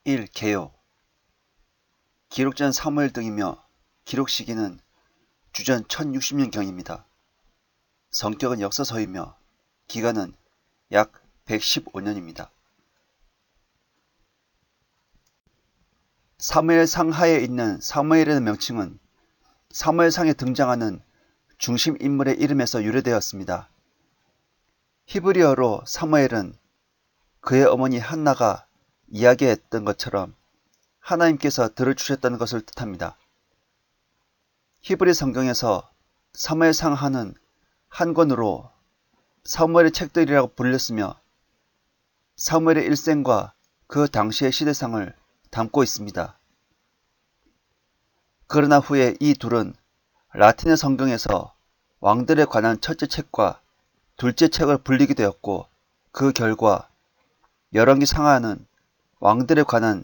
1. 개요. 기록자는 사무엘 등이며 기록 시기는 주전 1060년경입니다. 성격은 역사서이며 기간은 약 115년입니다. 사무엘상 하에 있는 사무엘이라는 명칭은 사무엘상에 등장하는 중심 인물의 이름에서 유래되었습니다. 히브리어로 사무엘은 그의 어머니 한나가 이야기했던 것처럼 하나님께서 들어주셨다는 것을 뜻합니다. 히브리 성경에서 사무엘상 하는 한 권으로 사무엘의 책들이라고 불렸으며 사무엘의 일생과 그 당시의 시대상을 담고 있습니다. 그러나 후에 이 둘은 라틴어 성경에서 왕들에 관한 첫째 책과 둘째 책을 불리게 되었고 그 결과 열왕기 상하는 왕들에 관한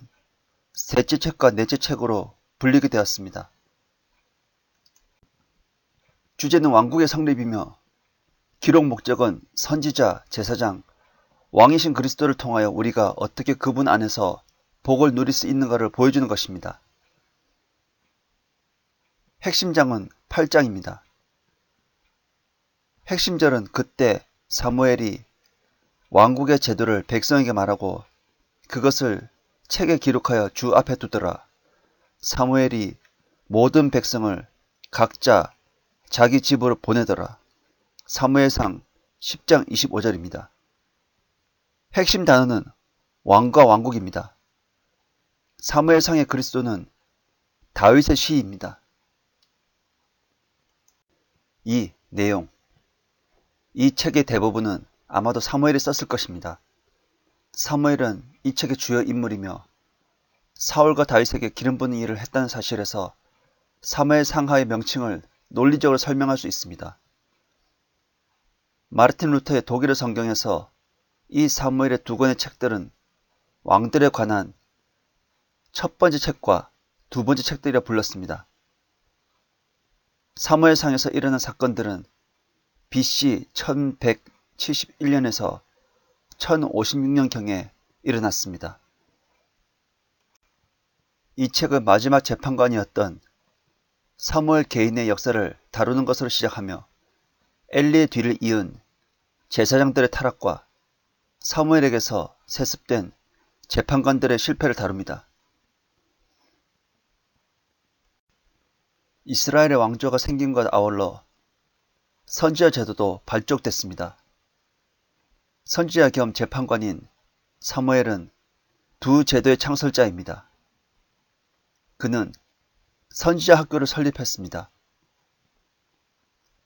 셋째 책과 넷째 책으로 불리게 되었습니다. 주제는 왕국의 성립이며 기록 목적은 선지자, 제사장, 왕이신 그리스도를 통하여 우리가 어떻게 그분 안에서 복을 누릴 수 있는가를 보여주는 것입니다. 핵심장은 8장입니다. 핵심절은 그때 사무엘이 왕국의 제도를 백성에게 말하고 그것을 책에 기록하여 주 앞에 두더라. 사무엘이 모든 백성을 각자 자기 집으로 보내더라. 사무엘상 10장 25절입니다. 핵심 단어는 왕과 왕국입니다. 사무엘상의 그리스도는 다윗의 시입니다. 2. 내용. 이 책의 대부분은 아마도 사무엘이 썼을 것입니다. 사무엘은 이 책의 주요 인물이며 사울과 다윗에게 기름 부는 일을 했다는 사실에서 사무엘 상하의 명칭을 논리적으로 설명할 수 있습니다. 마르틴 루터의 독일어 성경에서 이 사무엘의 두 권의 책들은 왕들에 관한 첫 번째 책과 두 번째 책들이라 불렀습니다. 사무엘상에서 일어난 사건들은 BC 1171년에서 1056년경에 일어났습니다. 이 책은 마지막 재판관이었던 사무엘 개인의 역사를 다루는 것으로 시작하며 엘리의 뒤를 이은 제사장들의 타락과 사무엘에게서 세습된 재판관들의 실패를 다룹니다. 이스라엘의 왕조가 생김과 아울러 선지자 제도도 발족됐습니다. 선지자 겸 재판관인 사무엘은 두 제도의 창설자입니다. 그는 선지자 학교를 설립했습니다.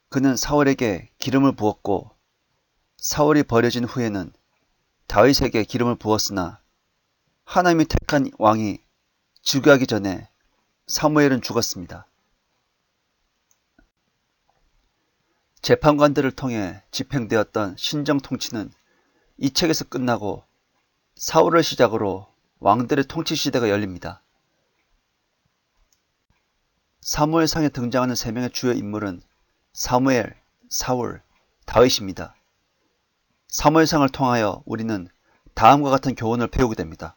그는 사울에게 기름을 부었고 사울이 버려진 후에는 다윗에게 기름을 부었으나 하나님이 택한 왕이 즉위하기 전에 사무엘은 죽었습니다. 재판관들을 통해 집행되었던 신정 통치는 이 책에서 끝나고 사울을 시작으로 왕들의 통치 시대가 열립니다. 사무엘상에 등장하는 세 명의 주요 인물은 사무엘, 사울, 다윗입니다. 사무엘상을 통하여 우리는 다음과 같은 교훈을 배우게 됩니다.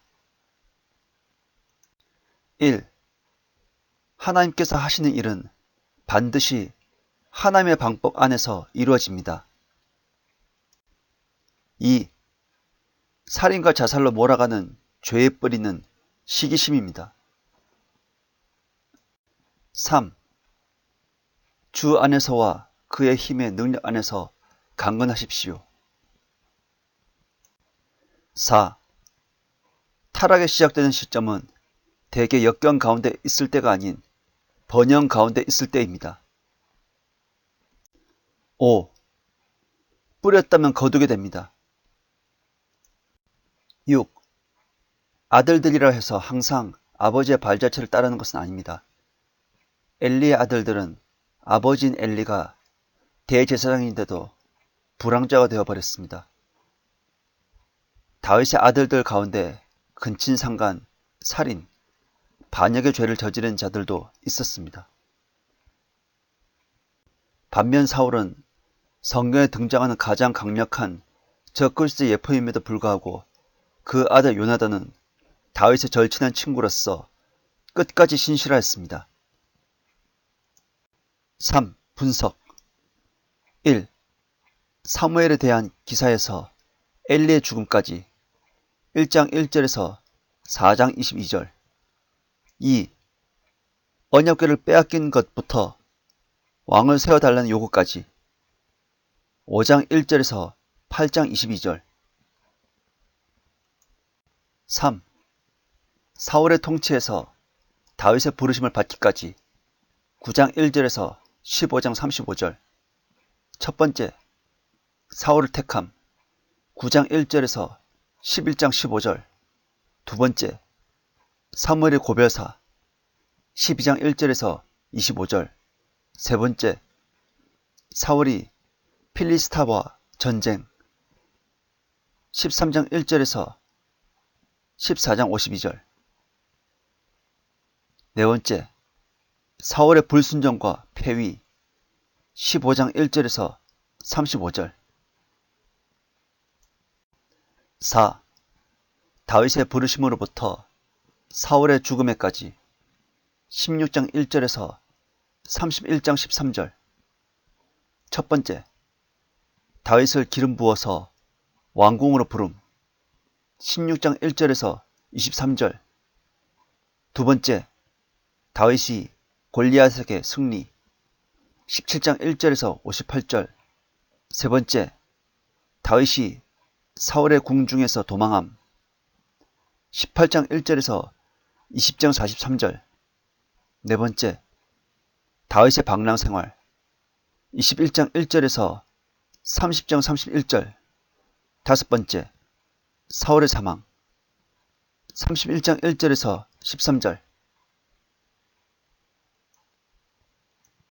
1. 하나님께서 하시는 일은 반드시 하나님의 방법 안에서 이루어집니다. 2. 살인과 자살로 몰아가는 죄의 뿌리는 시기심입니다. 3. 주 안에서와 그의 힘의 능력 안에서 강건하십시오. 4. 타락이 시작되는 시점은 대개 역경 가운데 있을 때가 아닌 번영 가운데 있을 때입니다. 5. 뿌렸다면 거두게 됩니다. 6. 아들들이라 해서 항상 아버지의 발자취를 따르는 것은 아닙니다. 엘리의 아들들은 아버지인 엘리가 대제사장인데도 불황자가 되어버렸습니다. 다윗의 아들들 가운데 근친상간, 살인, 반역의 죄를 저지른 자들도 있었습니다. 반면 사울은 성경에 등장하는 가장 강력한 적그리스도의 예표임에도 불구하고 그 아들 요나단은 다윗의 절친한 친구로서 끝까지 신실하였습니다. 3. 분석 1. 사무엘에 대한 기사에서 엘리의 죽음까지 1장 1절에서 4장 22절 2. 언약궤를 빼앗긴 것부터 왕을 세워달라는 요구까지 5장 1절에서 8장 22절 3. 사울의 통치에서 다윗의 부르심을 받기까지 9장 1절에서 15장 35절 첫 번째, 사울을 택함 9장 1절에서 11장 15절 두 번째, 사무엘의 고별사 12장 1절에서 25절 세 번째, 사울이 필리스타와 전쟁 13장 1절에서 14장 52절 네 번째, 사울의 불순종과 폐위 15장 1절에서 35절 4. 다윗의 부르심으로부터 사울의 죽음에까지 16장 1절에서 31장 13절 첫 번째, 다윗을 기름 부어서 왕궁으로 부름 16장 1절에서 23절 두 번째, 다윗이 골리앗에게 승리 17장 1절에서 58절 세 번째, 다윗이 사울의 궁중에서 도망함 18장 1절에서 20장 43절 네 번째, 다윗의 방랑 생활 21장 1절에서 30장 31절 다섯 번째, 사울의 사망 31장 1절에서 13절